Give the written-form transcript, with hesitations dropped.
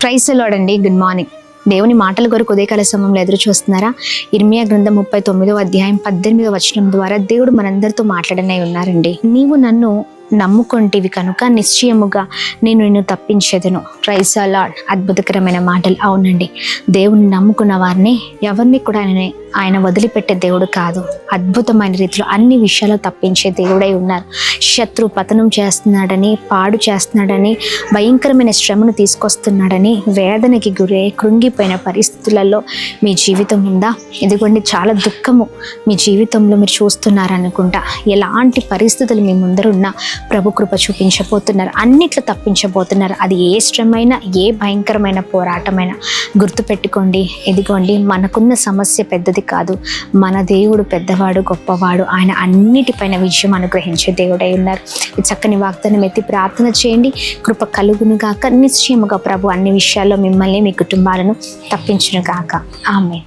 Praise the lord అండి. Good morning. దేవుని మాటల కొరకు ఉదయకాల సమయంలో ఎదురు చూస్తున్నారా? ఇర్మియా గ్రంథం 39వ అధ్యాయం 18వ వచనం ద్వారా దేవుడు మనందరితో మాట్లాడనే ఉన్నారండి. నీవు నన్ను నమ్ముకొంటివి కనుక నిశ్చయముగా నేను నిన్ను తప్పించేదను. Praise the lord. అద్భుతకరమైన మాటలు. అవునండి, దేవుని నమ్ముకున్న వారిని ఎవరిని కూడా ఆయన వదిలిపెట్టే దేవుడు కాదు. అద్భుతమైన రీతిలో అన్ని విషయాలు తప్పించే దేవుడై ఉన్నారు. శత్రు పతనం చేస్తున్నాడని, పాడు చేస్తున్నాడని, భయంకరమైన శ్రమను తీసుకొస్తున్నాడని, వేదనకి గురై కృంగిపోయిన పరిస్థితులలో మీ జీవితం ఉందా? ఇదిగోండి, చాలా దుఃఖము మీ జీవితంలో మీరు చూస్తున్నారనుకుంటా. ఎలాంటి పరిస్థితులు మీ ముందరున్నా ప్రభు కృప చూపించబోతున్నారు. అన్నిట్లో తప్పించబోతున్నారు. అది ఏ శ్రమైనా, ఏ భయంకరమైన పోరాటమైనా గుర్తుపెట్టుకోండి. ఇదిగోండి, మనకున్న సమస్య పెద్దది కాదు. మన దేవుడు పెద్దవాడు, గొప్పవాడు. ఆయన అన్నిటిపైన విజయం అనుగ్రహించే దేవుడై ఉన్నారు. ఈ చక్కని వాగ్దానం ఎత్తి ప్రార్థన చేయండి. కృప కలుగును గాక. నిశ్చయముగా ప్రభు అన్ని విషయాల్లో మిమ్మల్ని, మీ కుటుంబాలను తప్పించును గాక. ఆమేన్.